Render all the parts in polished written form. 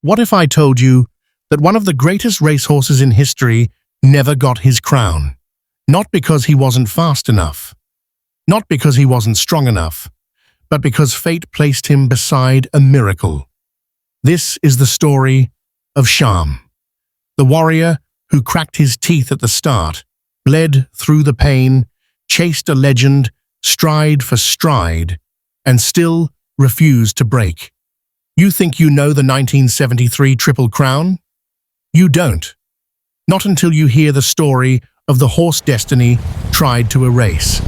What if I told you that one of the greatest racehorses in history never got his crown? Not because he wasn't fast enough, not because he wasn't strong enough, but because fate placed him beside a miracle. This is the story of Sham, the warrior who cracked his teeth at the start, bled through the pain, chased a legend stride for stride, and still refused to break. You think you know the 1973 Triple Crown? You don't. Not until you hear the story of the horse destiny tried to erase.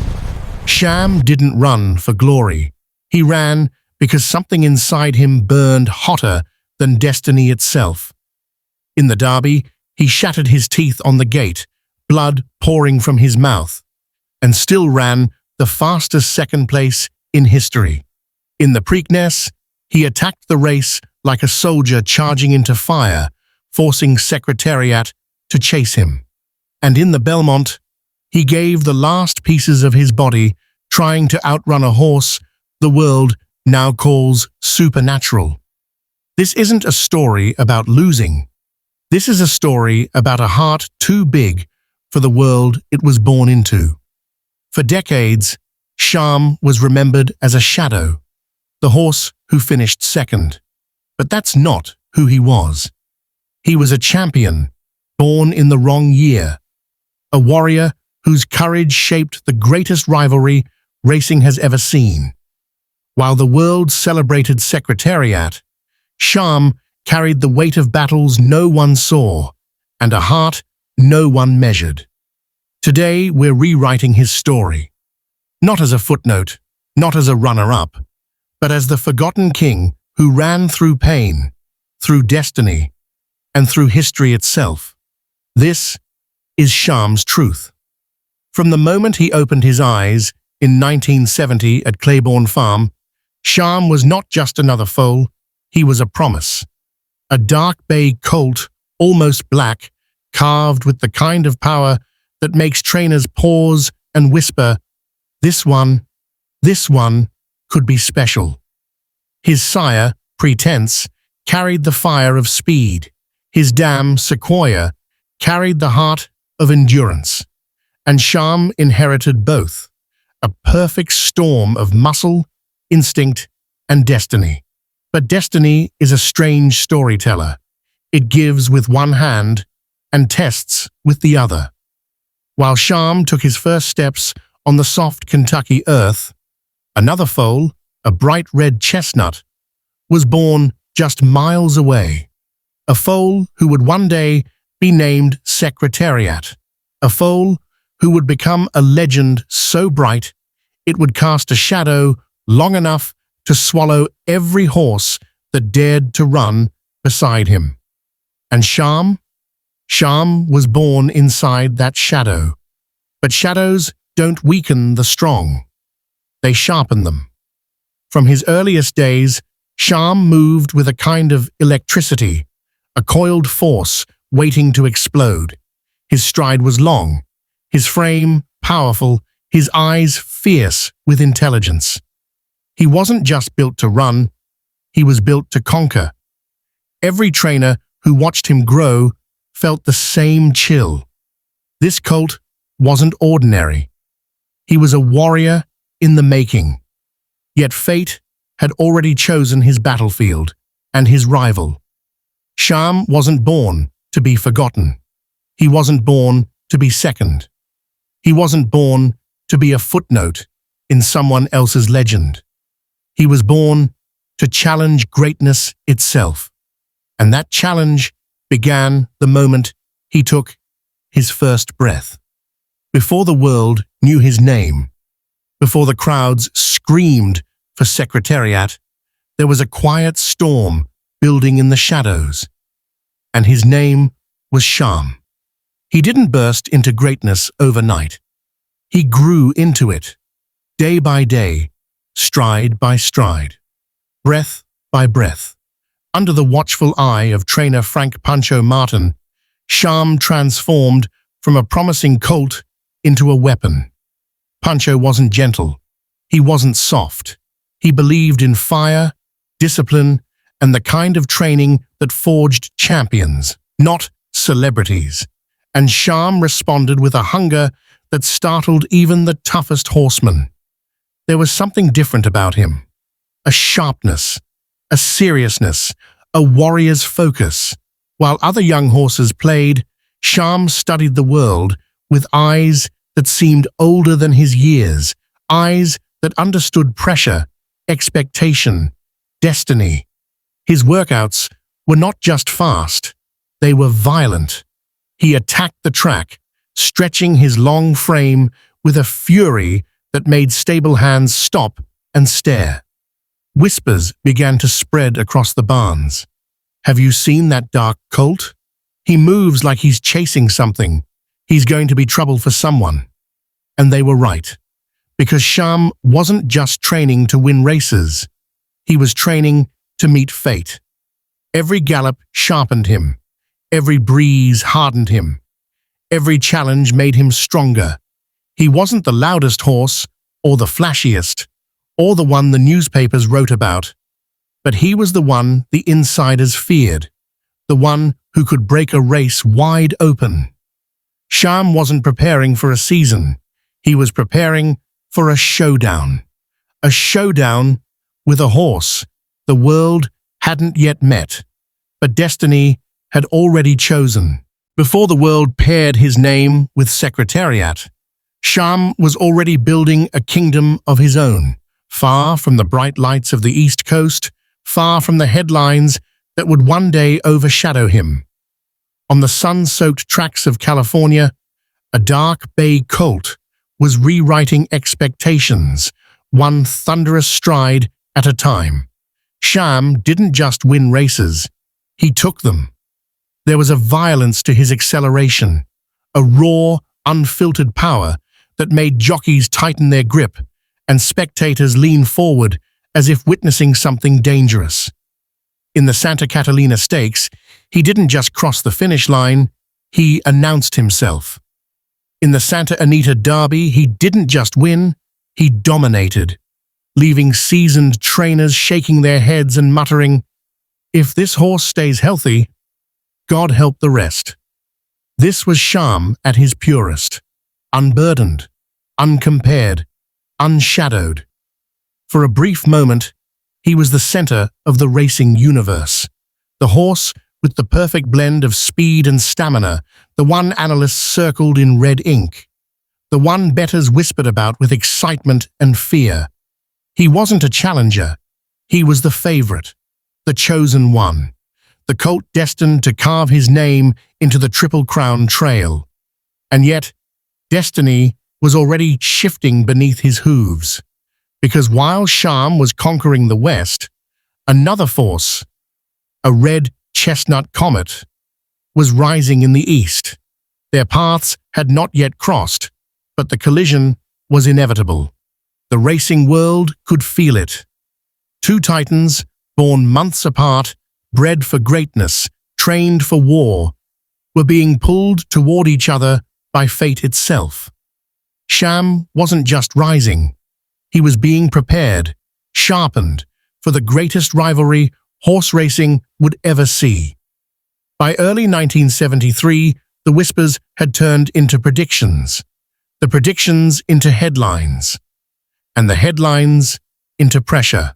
Sham didn't run for glory. He ran because something inside him burned hotter than destiny itself. In the derby, he shattered his teeth on the gate, blood pouring from his mouth, and still ran the fastest second place in history. In the Preakness, he attacked the race like a soldier charging into fire, forcing Secretariat to chase him. And in the Belmont, he gave the last pieces of his body trying to outrun a horse the world now calls supernatural. This isn't a story about losing. This is a story about a heart too big for the world it was born into. For decades, Sham was remembered as a shadow, the horse who finished second. But that's not who he was. He was a champion, born in the wrong year, a warrior whose courage shaped the greatest rivalry racing has ever seen. While the world celebrated Secretariat, Sham carried the weight of battles no one saw and a heart no one measured. Today, we're rewriting his story, not as a footnote, not as a runner-up, but as the forgotten king who ran through pain, through destiny, and through history itself. This is Sham's truth. From the moment he opened his eyes in 1970 at Claiborne Farm, Sham was not just another foal, he was a promise. A dark bay colt, almost black, carved with the kind of power that makes trainers pause and whisper, this one could be special. His sire, Preakness, carried the fire of speed. His dam, Sequoia, carried the heart of endurance. And Sham inherited both, a perfect storm of muscle, instinct, and destiny. But destiny is a strange storyteller. It gives with one hand and tests with the other. While Sham took his first steps on the soft Kentucky earth, another foal, a bright red chestnut, was born just miles away. A foal who would one day be named Secretariat. A foal who would become a legend so bright it would cast a shadow long enough to swallow every horse that dared to run beside him. And Sham was born inside that shadow. But shadows don't weaken the strong. They sharpen them. From his earliest days, Sham moved with a kind of electricity, a coiled force waiting to explode. His stride was long, his frame powerful, his eyes fierce with intelligence. He wasn't just built to run, he was built to conquer. Every trainer who watched him grow felt the same chill. This colt wasn't ordinary. He was a warrior in the making. Yet fate had already chosen his battlefield and his rival. Sham wasn't born to be forgotten. He wasn't born to be second. He wasn't born to be a footnote in someone else's legend. He was born to challenge greatness itself. And that challenge began the moment he took his first breath. Before the world knew his name, before the crowds screamed for Secretariat, there was a quiet storm building in the shadows. And his name was Sham. He didn't burst into greatness overnight. He grew into it, day by day, stride by stride, breath by breath. Under the watchful eye of trainer Frank Pancho Martin, Sham transformed from a promising colt into a weapon. Pancho wasn't gentle. He wasn't soft. He believed in fire, discipline, and the kind of training that forged champions, not celebrities. And Sham responded with a hunger that startled even the toughest horseman. There was something different about him. A sharpness, a seriousness, a warrior's focus. While other young horses played, Sham studied the world with eyes that seemed older than his years, eyes that understood pressure, expectation, destiny. His workouts were not just fast, they were violent. He attacked the track, stretching his long frame with a fury that made stable hands stop and stare. Whispers began to spread across the barns. "Have you seen that dark colt? He moves like he's chasing something. He's going to be trouble for someone." And they were right, because Sham wasn't just training to win races. He was training to meet fate. Every gallop sharpened him. Every breeze hardened him. Every challenge made him stronger. He wasn't the loudest horse, or the flashiest, or the one the newspapers wrote about, but he was the one the insiders feared, the one who could break a race wide open. Sham wasn't preparing for a season. He was preparing for a showdown with a horse the world hadn't yet met, but destiny had already chosen. Before the world paired his name with Secretariat, Sham was already building a kingdom of his own, far from the bright lights of the East Coast, far from the headlines that would one day overshadow him. On the sun-soaked tracks of California, a dark bay colt was rewriting expectations, one thunderous stride at a time. Sham didn't just win races, he took them. There was a violence to his acceleration, a raw, unfiltered power that made jockeys tighten their grip and spectators lean forward as if witnessing something dangerous. In the Santa Catalina Stakes, he didn't just cross the finish line, he announced himself. In the Santa Anita Derby, he didn't just win, he dominated, leaving seasoned trainers shaking their heads and muttering, "If this horse stays healthy, God help the rest." This was Sham at his purest, unburdened, uncompared, unshadowed. For a brief moment, he was the center of the racing universe, the horse with the perfect blend of speed and stamina, the one analysts circled in red ink, the one bettors whispered about with excitement and fear. He wasn't a challenger, he was the favorite, the chosen one, the colt destined to carve his name into the Triple Crown trail. And yet, destiny was already shifting beneath his hooves, because while Sham was conquering the West, another force, a red chestnut comet, was rising in the East. Their paths had not yet crossed, but the collision was inevitable. The racing world could feel it. Two titans, born months apart, bred for greatness, trained for war, were being pulled toward each other by fate itself. Sham wasn't just rising. He was being prepared, sharpened, for the greatest rivalry horse racing would ever see. By early 1973, the whispers had turned into predictions, the predictions into headlines, and the headlines into pressure.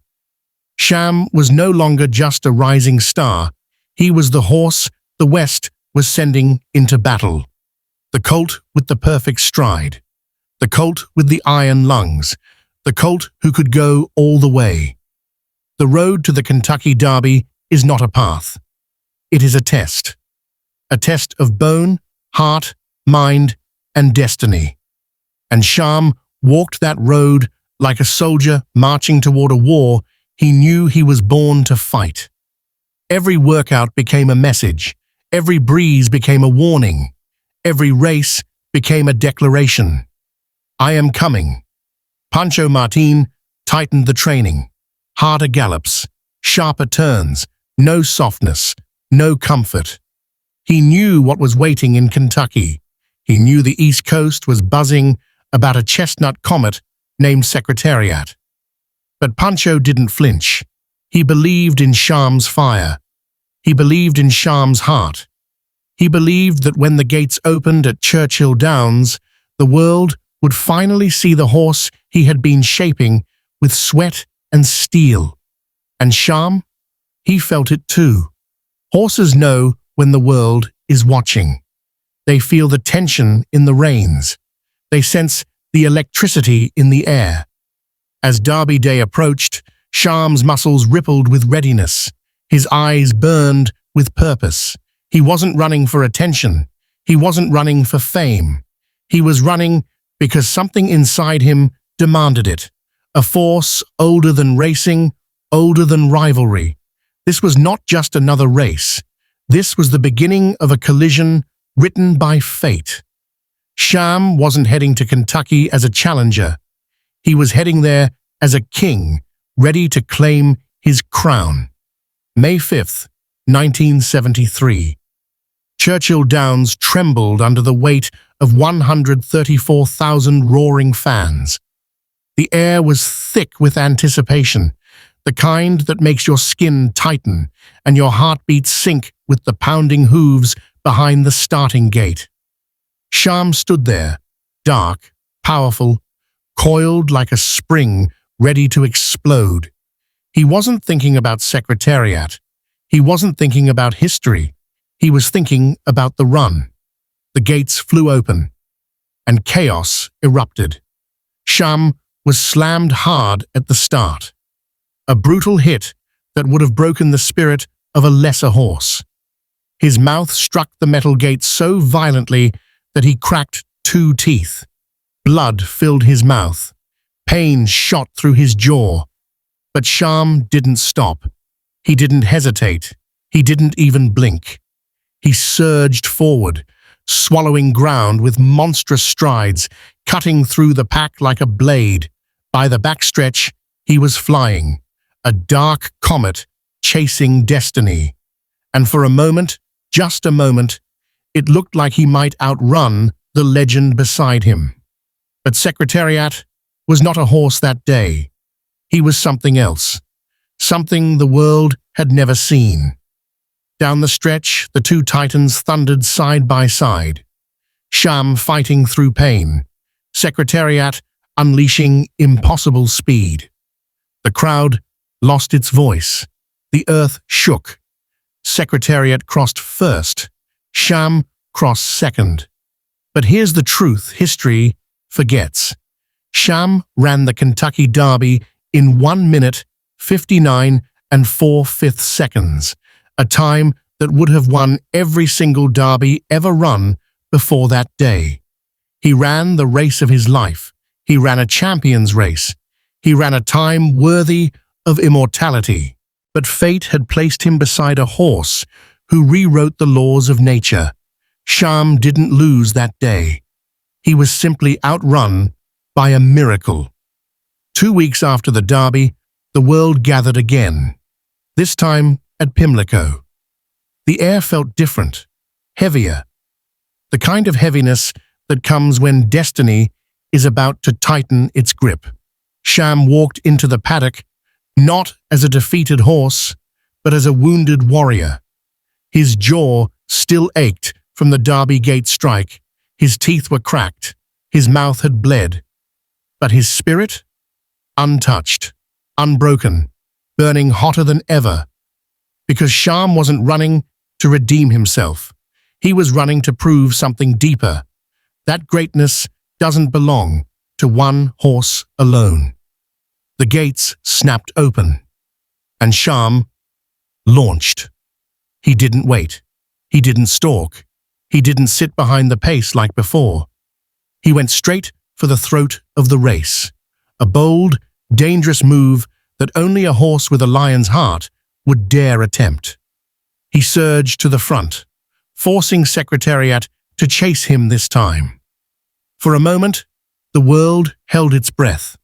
Sham was no longer just a rising star. He was the horse the West was sending into battle. The colt with the perfect stride. The colt with the iron lungs. The colt who could go all the way. The road to the Kentucky Derby is not a path. It is a test. A test of bone, heart, mind, and destiny. And Sham walked that road like a soldier marching toward a war he knew he was born to fight. Every workout became a message. Every breeze became a warning. Every race became a declaration. I am coming. Pancho Martin tightened the training. Harder gallops, sharper turns, no softness, no comfort. He knew what was waiting in Kentucky. He knew the East Coast was buzzing about a chestnut comet named Secretariat. But Pancho didn't flinch. He believed in Sham's fire. He believed in Sham's heart. He believed that when the gates opened at Churchill Downs, the world would finally see the horse he had been shaping with sweat and steel. And Sham? He felt it too. Horses know when the world is watching. They feel the tension in the reins. They sense the electricity in the air. As Derby Day approached, Sham's muscles rippled with readiness. His eyes burned with purpose. He wasn't running for attention. He wasn't running for fame. He was running because something inside him demanded it. A force older than racing, older than rivalry. This was not just another race. This was the beginning of a collision written by fate. Sham wasn't heading to Kentucky as a challenger. He was heading there as a king, ready to claim his crown. May 5th, 1973. Churchill Downs trembled under the weight of 134,000 roaring fans. The air was thick with anticipation, the kind that makes your skin tighten and your heartbeat sink with the pounding hooves behind the starting gate. Sham stood there, dark, powerful, coiled like a spring ready to explode. He wasn't thinking about Secretariat. He wasn't thinking about history. He was thinking about the run. The gates flew open, and chaos erupted. Sham was slammed hard at the start. A brutal hit that would have broken the spirit of a lesser horse. His mouth struck the metal gate so violently that he cracked 2 teeth. Blood filled his mouth. Pain shot through his jaw. But Sham didn't stop. He didn't hesitate. He didn't even blink. He surged forward, swallowing ground with monstrous strides, cutting through the pack like a blade. By the backstretch, he was flying, a dark comet chasing destiny. And for a moment, just a moment, it looked like he might outrun the legend beside him. But Secretariat was not a horse that day. He was something else, something the world had never seen. Down the stretch, the 2 titans thundered side by side. Sham fighting through pain, Secretariat unleashing impossible speed. The crowd lost its voice. The earth shook. Secretariat crossed first. Sham crossed second. But here's the truth history forgets. Sham ran the Kentucky Derby in 1 minute, 59 and 4/5 seconds, a time that would have won every single Derby ever run before that day. He ran the race of his life. He ran a champion's race. He ran a time worthy of immortality. But fate had placed him beside a horse who rewrote the laws of nature. Sham didn't lose that day. He was simply outrun by a miracle. 2 weeks after the Derby, the world gathered again, this time at Pimlico. The air felt different, heavier, the kind of heaviness that comes when destiny is about to tighten its grip. Sham walked into the paddock not as a defeated horse, but as a wounded warrior. His jaw still ached from the Derby gate strike. His teeth were cracked. His mouth had bled. But his spirit? Untouched, unbroken, burning hotter than ever. Because Sham wasn't running to redeem himself. He was running to prove something deeper. That greatness doesn't belong to one horse alone. The gates snapped open, and Sham launched. He didn't wait. He didn't stalk. He didn't sit behind the pace like before. He went straight for the throat of the race. A bold, dangerous move that only a horse with a lion's heart would dare attempt. He surged to the front, forcing Secretariat to chase him this time. For a moment, the world held its breath.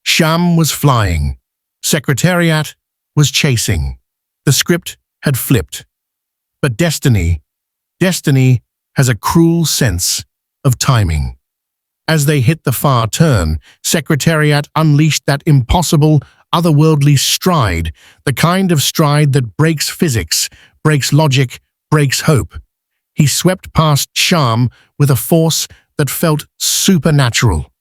Sham was flying. Secretariat was chasing. The script had flipped. But destiny has a cruel sense of timing. As they hit the far turn, Secretariat unleashed that impossible, otherworldly stride, the kind of stride that breaks physics, breaks logic, breaks hope. He swept past Sham with a force that felt supernatural.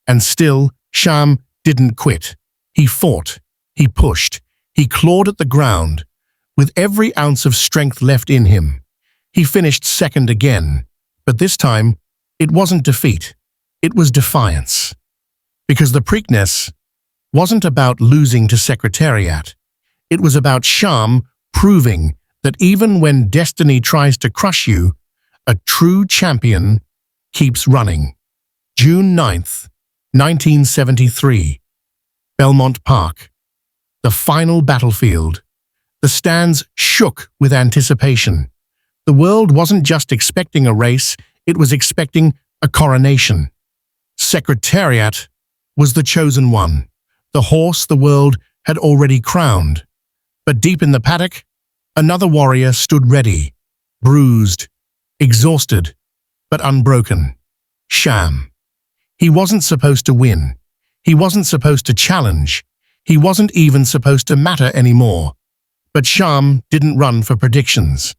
And still, Sham didn't quit. He fought, he pushed, he clawed at the ground. With every ounce of strength left in him, he finished second again. But this time, it wasn't defeat. It was defiance. Because the Preakness wasn't about losing to Secretariat. It was about Sham proving that even when destiny tries to crush you, a true champion keeps running. June 9th, 1973. Belmont Park. The final battlefield. The stands shook with anticipation. The world wasn't just expecting a race, it was expecting a coronation. Secretariat was the chosen one, the horse the world had already crowned. But deep in the paddock, another warrior stood ready, bruised, exhausted, but unbroken. Sham. He wasn't supposed to win. He wasn't supposed to challenge. He wasn't even supposed to matter anymore. But Sham didn't run for predictions.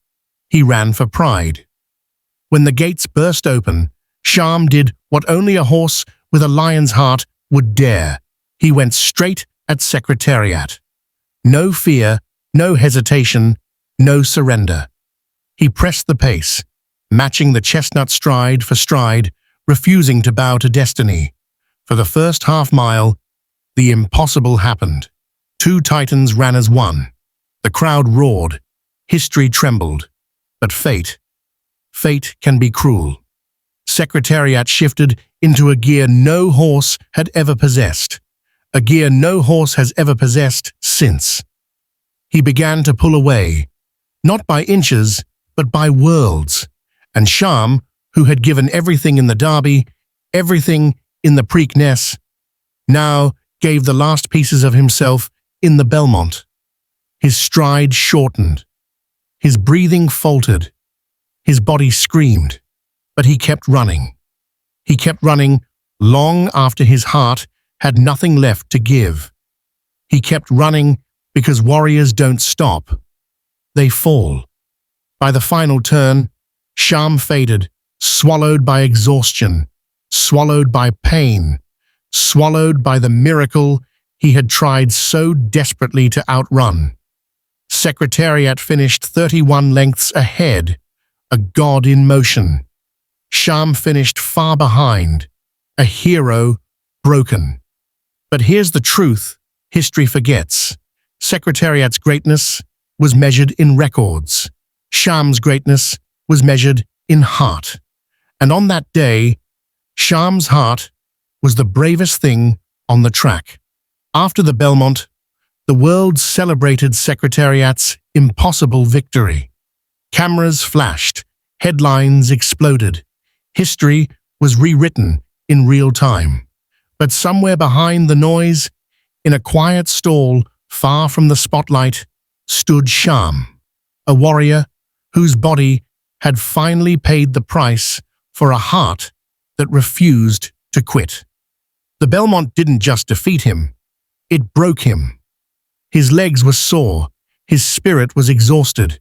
He ran for pride. When the gates burst open, Sham did what only a horse with a lion's heart would dare. He went straight at Secretariat. No fear, no hesitation, no surrender. He pressed the pace, matching the chestnut stride for stride, refusing to bow to destiny. For the first half-mile, the impossible happened. Two titans ran as one. The crowd roared. History trembled. But fate can be cruel. Secretariat shifted into a gear no horse had ever possessed. A gear no horse has ever possessed since. He began to pull away, not by inches, but by worlds. And Sham, who had given everything in the Derby, everything in the Preakness, now gave the last pieces of himself in the Belmont. His stride shortened. His breathing faltered. His body screamed. But he kept running. He kept running long after his heart had nothing left to give. He kept running because warriors don't stop. They fall. By the final turn, Sham faded, swallowed by exhaustion, swallowed by pain, swallowed by the miracle he had tried so desperately to outrun. Secretariat finished 31 lengths ahead, a god in motion. Sham finished far behind, a hero broken. But here's the truth history forgets. Secretariat's greatness was measured in records. Sham's greatness was measured in heart. And on that day, Sham's heart was the bravest thing on the track. After the Belmont, the world celebrated Secretariat's impossible victory. Cameras flashed, headlines exploded. History was rewritten in real time. But somewhere behind the noise, in a quiet stall far from the spotlight, stood Sham, a warrior whose body had finally paid the price for a heart that refused to quit. The Belmont didn't just defeat him, it broke him. His legs were sore, his spirit was exhausted.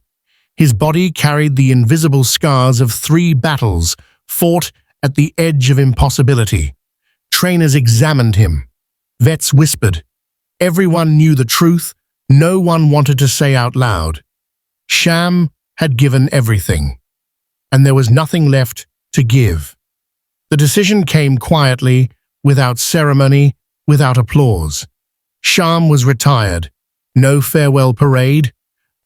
His body carried the invisible scars of 3 battles fought at the edge of impossibility. Trainers examined him. Vets whispered. Everyone knew the truth. No one wanted to say out loud. Sham had given everything, and there was nothing left to give. The decision came quietly, without ceremony, without applause. Sham was retired. No farewell parade,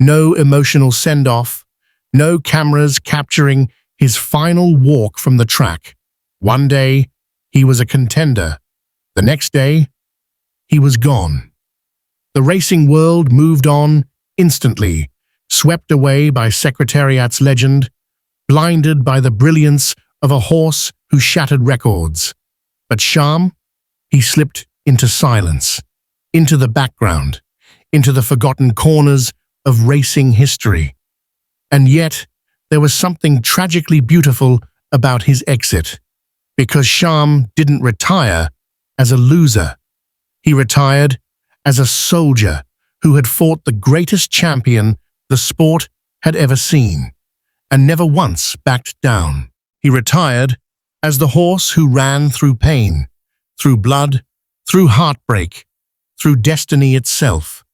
no emotional send-off, no cameras capturing his final walk from the track. One day, he was a contender. The next day, he was gone. The racing world moved on instantly, swept away by Secretariat's legend, blinded by the brilliance of a horse who shattered records. But Sham, he slipped into silence, into the background, into the forgotten corners of racing history. And yet, there was something tragically beautiful about his exit, because Sham didn't retire as a loser. He retired as a soldier who had fought the greatest champion the sport had ever seen, and never once backed down. He retired as the horse who ran through pain, through blood, through heartbreak, through destiny itself.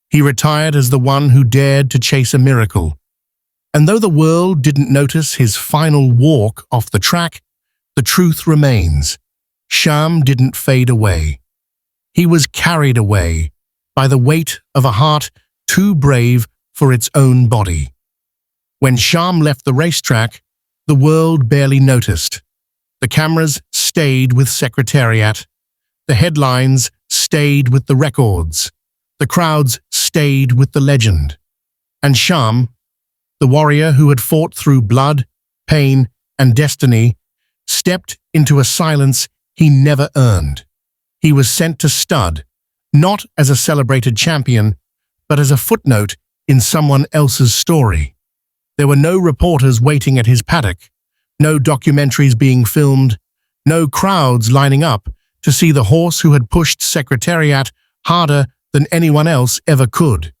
He retired as the one who dared to chase a miracle. And though the world didn't notice his final walk off the track, the truth remains. Sham didn't fade away. He was carried away by the weight of a heart too brave for its own body. When Sham left the racetrack, the world barely noticed. The cameras stayed with Secretariat. The headlines stayed with the records. The crowds stayed with the legend. And Sham, the warrior who had fought through blood, pain, and destiny, stepped into a silence he never earned. He was sent to stud, not as a celebrated champion, but as a footnote in someone else's story. There were no reporters waiting at his paddock, no documentaries being filmed, no crowds lining up to see the horse who had pushed Secretariat harder than anyone else ever could.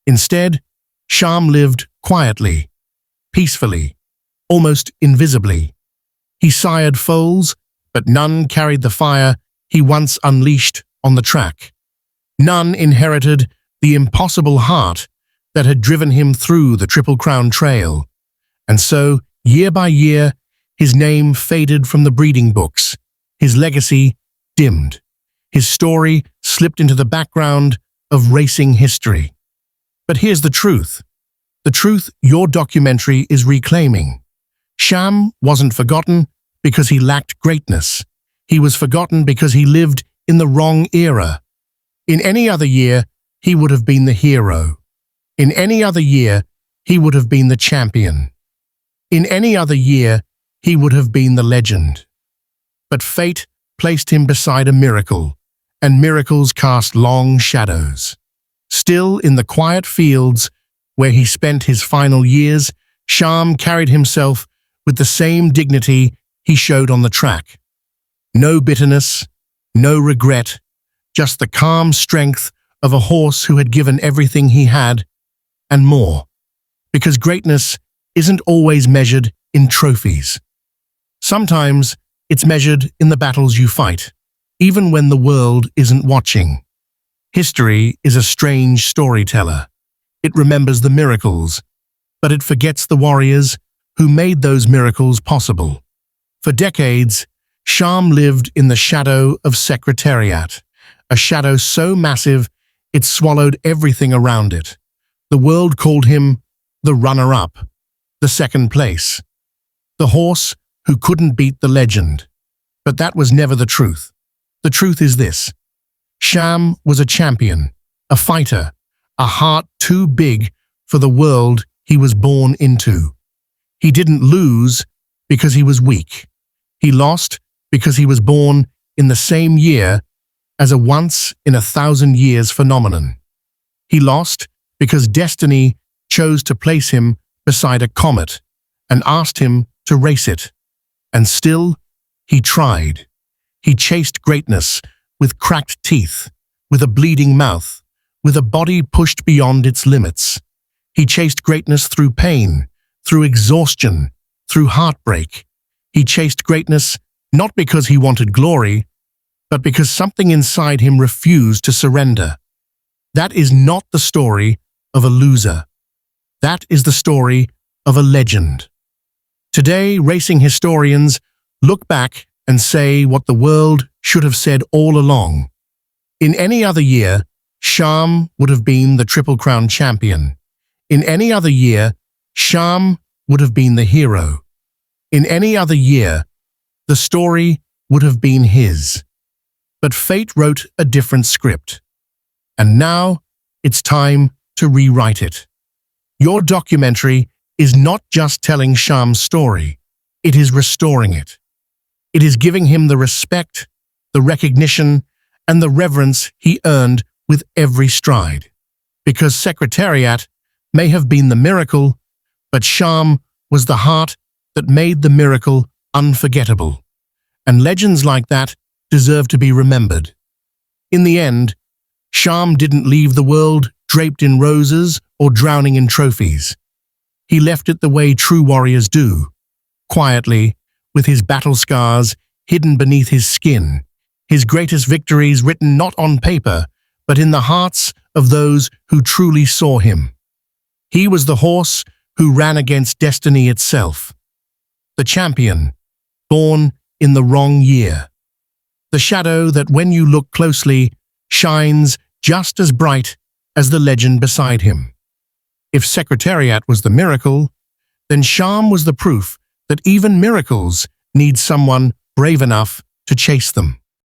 Instead, Sham lived quietly, peacefully, almost invisibly. He sired foals, but none carried the fire he once unleashed on the track. None inherited the impossible heart that had driven him through the Triple Crown Trail. And so, year by year, his name faded from the breeding books, his legacy dimmed, his story slipped into the background of racing history. But here's the truth your documentary is reclaiming. Sham wasn't forgotten because he lacked greatness. He was forgotten because he lived in the wrong era. In any other year, he would have been the hero. In any other year, he would have been the champion. In any other year, he would have been the legend. But fate placed him beside a miracle, and miracles cast long shadows. Still in the quiet fields where he spent his final years, Sham carried himself with the same dignity he showed on the track. No bitterness, no regret, just the calm strength of a horse who had given everything he had, and more. Because greatness isn't always measured in trophies. Sometimes it's measured in the battles you fight, even when the world isn't watching. History is a strange storyteller. It remembers the miracles, but it forgets the warriors who made those miracles possible. For decades, Sham lived in the shadow of Secretariat, a shadow so massive it swallowed everything around it. The world called him the runner-up, the second place, the horse who couldn't beat the legend. But that was never the truth. The truth is this: Sham was a champion, a fighter, a heart too big for the world he was born into. He didn't lose because he was weak. He lost because he was born in the same year as a once-in-a-thousand-years phenomenon. He lost because destiny chose to place him beside a comet and asked him to race it. And still, he tried. He chased greatness with cracked teeth, with a bleeding mouth, with a body pushed beyond its limits. He chased greatness through pain, through exhaustion, through heartbreak. He chased greatness not because he wanted glory, but because something inside him refused to surrender. That is not the story of a loser. That is the story of a legend. Today, racing historians look back and say what the world should have said all along. In any other year, Sham would have been the Triple Crown champion. In any other year, Sham would have been the hero. In any other year, the story would have been his. But fate wrote a different script. And now, it's time to rewrite it. Your documentary is not just telling Sham's story, it is restoring it. It is giving him the respect, the recognition, and the reverence he earned with every stride. Because Secretariat may have been the miracle, but Sham was the heart that made the miracle unforgettable. And legends like that deserve to be remembered. In the end, Sham didn't leave the world draped in roses or drowning in trophies. He left it the way true warriors do, quietly, with his battle scars hidden beneath his skin, his greatest victories written not on paper, but in the hearts of those who truly saw him. He was the horse who ran against destiny itself, the champion, born in the wrong year, the shadow that, when you look closely, shines just as bright as the legend beside him. If Secretariat was the miracle, then Sham was the proof that even miracles need someone brave enough to chase them.